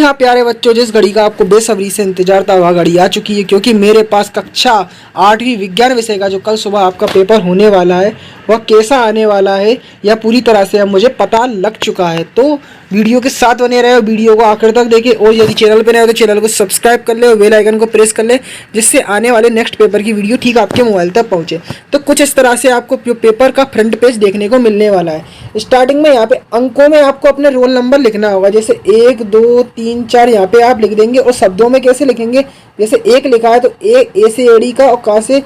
हाँ प्यारे बच्चों, जिस घड़ी का आपको बेसब्री से इंतजार था वह घड़ी आ चुकी है, क्योंकि मेरे पास कक्षा 8वीं विज्ञान विषय का जो कल सुबह आपका पेपर होने वाला है वह कैसा आने वाला है यह पूरी तरह से अब मुझे पता लग चुका है। तो वीडियो के साथ बने रहे, वीडियो को आखिर तक देखें और यदि चैनल पर नए हो तो चैनल को सब्सक्राइब कर ले और बेल आइकन को प्रेस कर ले, जिससे आने वाले नेक्स्ट पेपर की वीडियो ठीक आपके मोबाइल तक पहुँचे। तो कुछ इस तरह से आपको पेपर का फ्रंट पेज देखने को मिलने वाला है। स्टार्टिंग में यहाँ पे अंकों में आपको अपने रोल नंबर लिखना होगा, जैसे 1 2 3 4 यहाँ पे आप लिख देंगे। और शब्दों में कैसे लिखेंगे, जैसे 1 लिखा है तो ए से एड़ी का और का से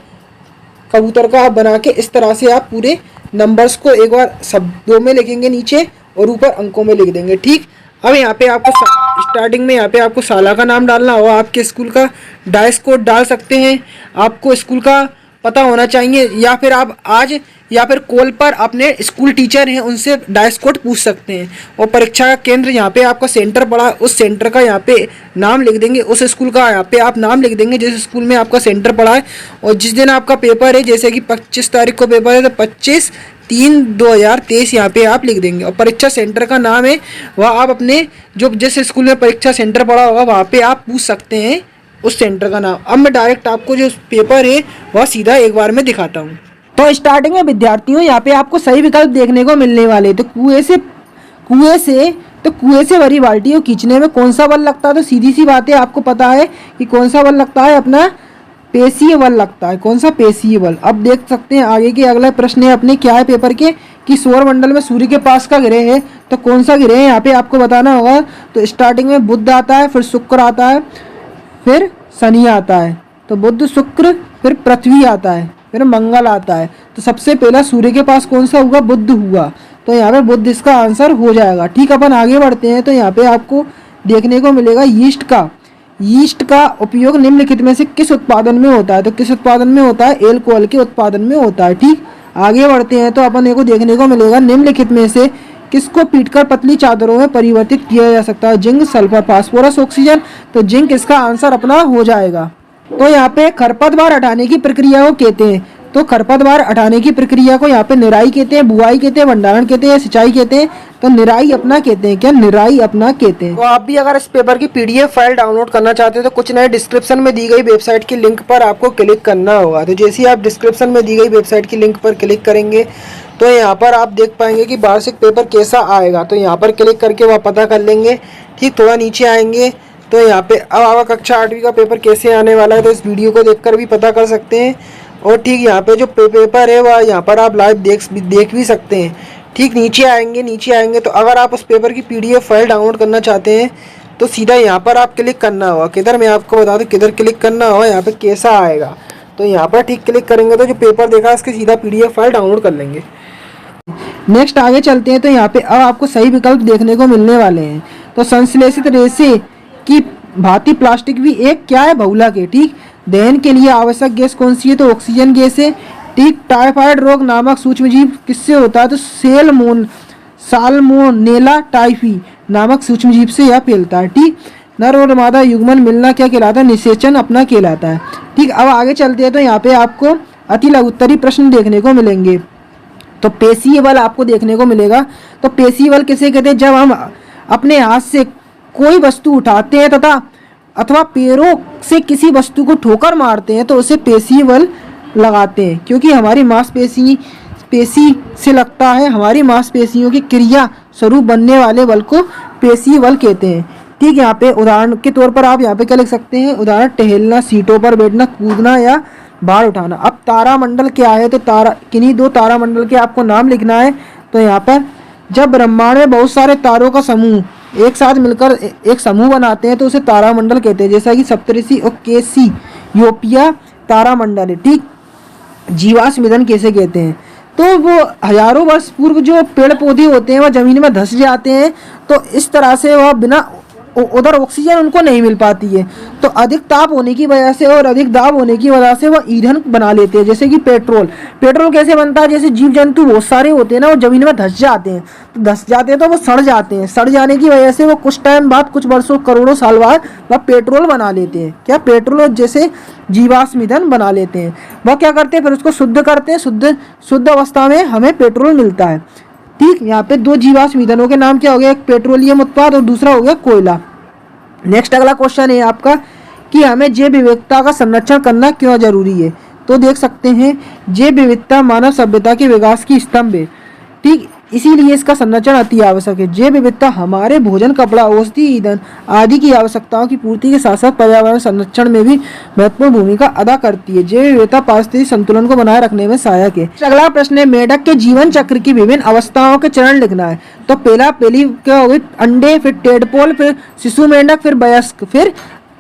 कबूतर का आप बना के इस तरह से आप पूरे नंबर्स को एक बार शब्दों में लिखेंगे नीचे और ऊपर अंकों में लिख देंगे। ठीक, अब यहाँ पे आपको स्टार्टिंग में यहाँ पे आपको शाला का नाम डालना होगा, आपके स्कूल का डाइस कोड डाल सकते हैं, आपको स्कूल का पता होना चाहिए, या फिर आप आज या फिर कॉल पर अपने स्कूल टीचर हैं उनसे डाइस कोड पूछ सकते हैं। और परीक्षा का केंद्र यहाँ पे आपका सेंटर पड़ा, उस सेंटर का यहाँ पे नाम लिख देंगे, उस स्कूल का यहाँ पे आप नाम लिख देंगे जिस स्कूल में आपका सेंटर पड़ा है। और जिस दिन आपका पेपर है, जैसे कि 25 तारीख को पेपर है तो 25/3/2023 यहाँ पे आप लिख देंगे। और परीक्षा सेंटर का नाम है वह आप अपने जो जिस स्कूल में परीक्षा सेंटर पड़ा होगा वहाँ पे आप पूछ सकते हैं उस सेंटर का नाम। अब मैं डायरेक्ट आपको जो पेपर है वह सीधा एक बार में दिखाता हूँ। तो स्टार्टिंग में विद्यार्थियों यहाँ पे आपको सही विकल्प देखने को मिलने वाले। तो कुएं से भरी बाल्टी को खींचने में कौन सा बल लगता है, तो सीधी सी बात है आपको पता है कि कौन सा बल लगता है, अपना पेशीय बल लगता है। कौन सा? पेशीय बल। अब देख सकते हैं आगे के अगला प्रश्न है अपने क्या है पेपर के कि सौरमंडल में सूर्य के पास का ग्रह है, तो कौन सा ग्रह है यहाँ पे आपको बताना होगा। तो स्टार्टिंग में बुध आता है, फिर शुक्र आता है, फिर शनि आता है, तो बुध शुक्र, फिर पृथ्वी आता है, फिर मंगल आता है। तो सबसे पहला सूर्य के पास कौन सा हुआ? बुध हुआ, तो यहाँ पे बुध इसका आंसर हो जाएगा। ठीक, अपन आगे बढ़ते हैं। तो यहाँ पे आपको देखने को मिलेगा यीस्ट का उपयोग निम्नलिखित में से किस उत्पादन में होता है, तो किस उत्पादन में होता है? एल्कोहल के उत्पादन में होता है। ठीक, आगे बढ़ते हैं। तो अपन को देखने को मिलेगा निम्नलिखित में से किसको पीटकर पतली चादरों में परिवर्तित किया जा सकता है? Zinc, sulphur, phosphorus, oxygen. तो जिंक इसका आंसर अपना हो जाएगा। तो यहाँ पे खरपतवार हटाने की प्रक्रिया को कहते हैं, तो खरपतवार हटाने की प्रक्रिया को यहाँ पे निराई कहते हैं, बुआई कहते हैं, भंडारण कहते हैं, सिंचाई कहते हैं। तो निराई अपना कहते हैं। क्या? निराई अपना कहते हैं। तो आप भी अगर इस पेपर की PDF फाइल डाउनलोड करना चाहते हैं तो कुछ नए डिस्क्रिप्शन में दी गई वेबसाइट की लिंक पर आपको क्लिक करना होगा। तो जैसे ही आप डिस्क्रिप्शन में दी गई वेबसाइट की लिंक पर क्लिक करेंगे तो यहाँ पर आप देख पाएंगे कि वार्षिक पेपर कैसा आएगा। तो यहाँ पर क्लिक करके वह पता कर लेंगे। ठीक, थोड़ा नीचे आएंगे तो यहाँ पे अब आपका कक्षा 8वीं का पेपर कैसे आने वाला है तो इस वीडियो को देखकर भी पता कर सकते हैं। और ठीक यहाँ पे जो पेपर है वह यहाँ पर आप लाइव देख भी सकते हैं। ठीक, नीचे आएंगे तो अगर आप उस पेपर की PDF फाइल डाउनलोड करना चाहते हैं तो सीधा यहाँ पर आप क्लिक करना होगा। किधर? मैं आपको बता दूँ किधर क्लिक करना होगा। यहाँ पे कैसा आएगा तो यहाँ पर ठीक क्लिक करेंगे तो जो पेपर देखा उसकी सीधा PDF फाइल डाउनलोड कर लेंगे। नेक्स्ट आगे चलते हैं। तो यहाँ पे अब आपको सही विकल्प देखने को मिलने वाले हैं। तो संश्लेषित रेशे की भांति प्लास्टिक भी एक क्या है? बहुलक है। ठीक, दहन के लिए आवश्यक गैस कौन सी है? तो ऑक्सीजन गैस है। ठीक, टाइफाइड रोग नामक सूक्ष्मजीव किससे होता है? तो साल्मोनेला टाइफी नामक सूक्ष्मजीव से यह फैलता है। ठीक, नर और मादा युग्मन मिलना क्या कहलाता है? निषेचन अपना कहलाता है। ठीक, अब आगे चलते हैं। तो यहाँ पे आपको अति लघुत्तरी प्रश्न देखने को मिलेंगे। तो पेशीय बल आपको देखने को मिलेगा। तो पेशीय बल किसे कहते हैं? जब हम अपने हाथ से कोई वस्तु उठाते हैं तथा अथवा पैरों से किसी वस्तु को ठोकर मारते हैं तो उसे पेशीय बल लगाते हैं, क्योंकि हमारी पेशी से लगता है। हमारी मांसपेशियों की क्रिया स्वरूप बनने वाले बल को पेशीय बल कहते हैं। ठीक, यहाँ पे उदाहरण के तौर पर आप यहाँ पे क्या लिख सकते हैं? उदाहरण टहलना, सीटों पर बैठना, कूदना या भार उठाना। अब तारामंडल क्या है? तो किन्हीं 2 तारामंडल के आपको नाम लिखना है। तो यहाँ पर जब ब्रह्मांड में बहुत सारे तारों का समूह एक साथ मिलकर एक समूह बनाते हैं तो उसे तारामंडल कहते हैं, जैसा कि सप्तऋषि और कैसियोपिया तारामंडल है। ठीक, जीवाश्म ईंधन कैसे कहते हैं? तो वो हजारों वर्ष पूर्व जो पेड़ पौधे होते हैं वह जमीन में धंस जाते हैं, तो इस तरह से वह बिना उधर ऑक्सीजन उनको नहीं मिल पाती है, तो अधिक ताप होने की वजह से और अधिक दाब होने की वजह से वो ईंधन बना लेते हैं, जैसे कि पेट्रोल कैसे बनता है? जैसे जीव जंतु बहुत सारे होते हैं ना, वो जमीन में धंस जाते हैं, तो वो सड़ जाते हैं। सड़ जाने की वजह से वो कुछ टाइम बाद, कुछ वर्षों करोड़ों साल बाद वह पेट्रोल बना लेते हैं। क्या? पेट्रोल जैसे जीवाश्म ईंधन बना लेते हैं। वह क्या करते हैं? फिर उसको शुद्ध करते हैं, शुद्ध अवस्था में हमें पेट्रोल मिलता है। ठीक, यहाँ पे 2 जीवाश्म ईंधनों के नाम क्या हो गया? एक पेट्रोलियम उत्पाद और दूसरा हो गया कोयला। नेक्स्ट अगला क्वेश्चन है आपका कि हमें जैव विविधता का संरक्षण करना क्यों जरूरी है। तो देख सकते हैं जैव विविधता मानव सभ्यता के विकास की स्तंभ है, ठीक, इसीलिए इसका संरक्षण अति आवश्यक है। जैव विविधता हमारे भोजन, कपड़ा, औषधि, ईंधन आदि की आवश्यकताओं की पूर्ति के साथ साथ पर्यावरण संरक्षण में भी महत्वपूर्ण भूमिका अदा करती है। जैव विविधता पारिस्थितिक संतुलन को बनाए रखने में सहायक है। अगला प्रश्न है मेढक के जीवन चक्र की विभिन्न अवस्थाओं के चरण लिखना है। तो पहली क्या होगी, अंडे, फिर टेडपोल, फिर शिशु मेंढक, फिर वयस्क, फिर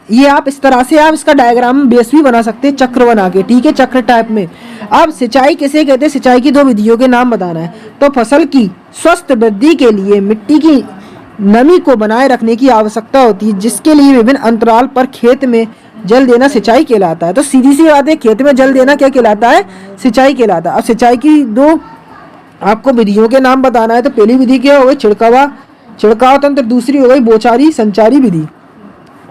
ये आप इस तरह से आप इसका डायग्राम बेस भी बना सकते हैं चक्र बना के, ठीक है, चक्र टाइप में। अब सिंचाई किसे कहते हैं, सिंचाई की 2 विधियों के नाम बताना है। तो फसल की स्वस्थ वृद्धि के लिए मिट्टी की नमी को बनाए रखने की आवश्यकता होती है, जिसके लिए विभिन्न अंतराल पर खेत में जल देना सिंचाई कहलाता है। तो सीधी सी बात है, खेत में जल देना क्या कहलाता है, सिंचाई कहलाता है। अब सिंचाई की 2 आपको विधियों के नाम बताना है। तो पहली विधि क्या हो गई, छिड़काव तंत्र, दूसरी हो गई बौछारी संचारी विधि।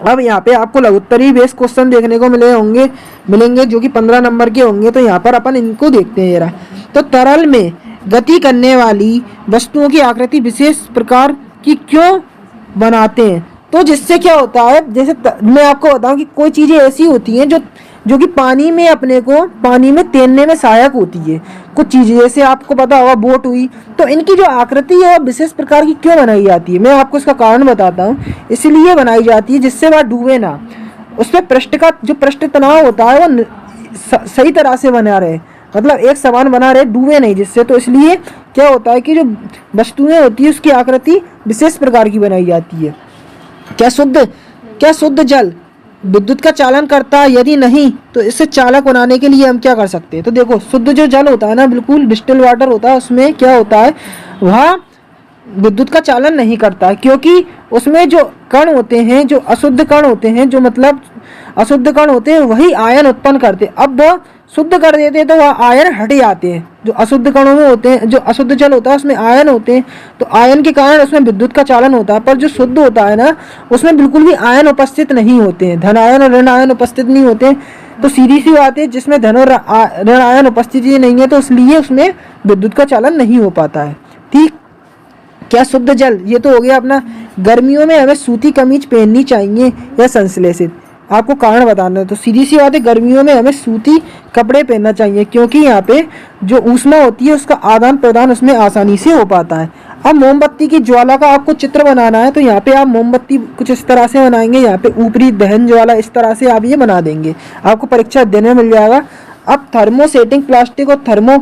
अब यहाँ पे आपको लघुत्तरी बेस क्वेश्चन देखने को मिलेंगे जो कि 15 नंबर के होंगे। तो यहाँ पर अपन इनको देखते हैं जरा। तो तरल में गति करने वाली वस्तुओं की आकृति विशेष प्रकार की क्यों बनाते हैं। तो जिससे क्या होता है, जैसे मैं आपको बताऊं कि कोई चीजें ऐसी होती हैं जो कि पानी में तैरने में सहायक होती है। कुछ चीजें जैसे आपको पता होगा बोट हुई, तो इनकी जो आकृति है विशेष प्रकार की क्यों बनाई जाती है, मैं आपको इसका कारण बताता हूँ। इसलिए बनाई जाती है जिससे वह डूबे ना, उसमें पृष्ठ तनाव होता है वो सही तरह से बना रहे, मतलब एक समान बना रहे, डूबे नहीं जिससे। तो इसलिए क्या होता है कि जो वस्तुएं होती है उसकी आकृति विशेष प्रकार की बनाई जाती है। क्या शुद्ध जल विद्युत का चालन करता है, यदि नहीं तो इसे चालक बनाने के लिए हम क्या कर सकते हैं। तो देखो शुद्ध जो जल होता है ना, बिल्कुल डिस्टिल वाटर होता है, उसमें क्या होता है, वह विद्युत का चालन नहीं करता है, क्योंकि उसमें जो कण होते हैं, जो अशुद्ध कण होते हैं, जो मतलब अशुद्ध कण होते हैं, वही आयन उत्पन्न करते हैं। अब वो शुद्ध कर देते हैं तो वह आयन हट जाते हैं। जो अशुद्ध कणों में होते हैं, जो अशुद्ध जल होता है उसमें आयन होते हैं, तो आयन के कारण उसमें विद्युत का चालन होता है। पर जो शुद्ध होता है ना, उसमें बिल्कुल भी आयन उपस्थित नहीं होते हैं, धन आयन और ऋण आयन उपस्थित नहीं होते हैं। तो सीधी सी बात है, जिसमें धन और ऋण आयन उपस्थिति नहीं है तो इसलिए उसमें विद्युत का चालन नहीं हो पाता है, ठीक। क्या शुद्ध जल, ये तो हो गया अपना। गर्मियों में हमें सूती कमीज पहननी चाहिए या संश्लेषित, आपको कारण बताना है। तो सीधी सी बात है, गर्मियों में हमें सूती कपड़े पहनना चाहिए, क्योंकि यहाँ पे जो ऊष्मा होती है उसका आदान प्रदान उसमें आसानी से हो पाता है। अब मोमबत्ती की ज्वाला का आपको चित्र बनाना है। तो यहाँ पे आप मोमबत्ती कुछ इस तरह से बनाएंगे, यहाँ पे ऊपरी दहन ज्वाला इस तरह से आप ये बना देंगे, आपको परीक्षा देने में मिल जाएगा। अब थर्मोसेटिंग प्लास्टिक और थर्मो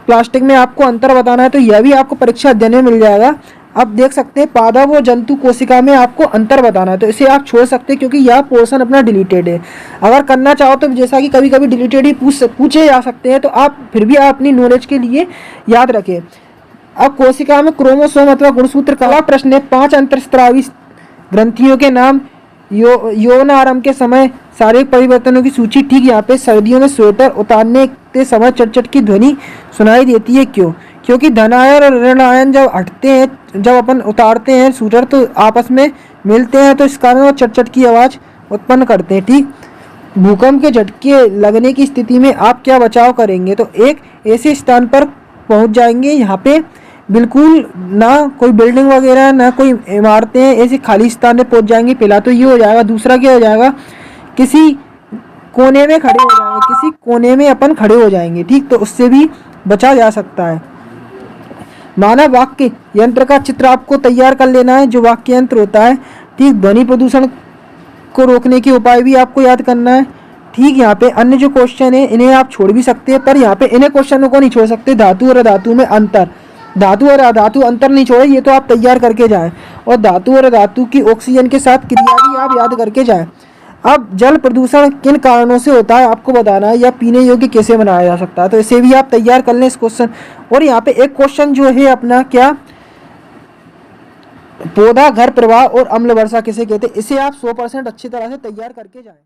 प्लास्टिक में आपको अंतर बताना है, तो यह भी आपको परीक्षा देने में मिल जाएगा। अब देख सकते हैं पादप और जंतु कोशिका में आपको अंतर बताना है, तो इसे आप छोड़ सकते हैं क्योंकि यह पोर्शन अपना डिलीटेड है। अगर करना चाहो तो जैसा कि कभी कभी डिलीटेड ही पूछे जा सकते हैं, तो आप फिर भी आप अपनी नॉलेज के लिए याद रखें। अब कोशिका में क्रोमोसोम अथवा गुणसूत्र का प्रश्न है। 5 अंतःस्रावी ग्रंथियों के नाम। यौन आरंभ के समय शारीरिक परिवर्तनों की सूची, ठीक। यहाँ पे सर्दियों में स्वेटर उतारने के समय चटचट की ध्वनि सुनाई देती है, क्यों? क्योंकि धन आयन और ऋण आयन जब हटते हैं, जब अपन उतारते हैं स्वेटर तो आपस में मिलते हैं, तो इस कारण वो चटचट की आवाज़ उत्पन्न करते हैं, ठीक। भूकंप के झटके लगने की स्थिति में आप क्या बचाव करेंगे। तो एक ऐसे स्थान पर पहुंच जाएंगे, यहाँ पे बिल्कुल ना कोई बिल्डिंग वगैरह ना कोई इमारतें, ऐसे खाली स्थान पे पहुंच जाएंगे। पहला तो ये हो जाएगा। दूसरा क्या हो जाएगा, किसी कोने में खड़े हो जाएंगे, किसी कोने में अपन खड़े हो जाएंगे, ठीक। तो उससे भी बचा जा सकता है। मानव वाक्य यंत्र का चित्र आपको तैयार कर लेना है, जो वाक्य यंत्र होता है, ठीक। ध्वनि प्रदूषण को रोकने के उपाय भी आपको याद करना है, ठीक। यहाँ पे अन्य जो क्वेश्चन है इन्हें आप छोड़ भी सकते हैं, पर यहाँ पे इन्हें क्वेश्चनों को नहीं छोड़ सकते। धातु और अधातु में अंतर, धातु और अधातु अंतर नहीं छोड़े, ये तो आप तैयार करके जाएं। और धातु और धातु की ऑक्सीजन के साथ क्रिया भी आप याद करके जाएं। अब जल प्रदूषण किन कारणों से होता है आपको बताना है, या पीने योग्य कैसे बनाया जा सकता है, तो इसे भी आप तैयार कर लें इस क्वेश्चन। और यहाँ पे एक क्वेश्चन जो है अपना, क्या पौधा घर प्रवाह और अम्ल वर्षा किसे कहते हैं, इसे आप 100% अच्छी तरह से तैयार करके जाएं।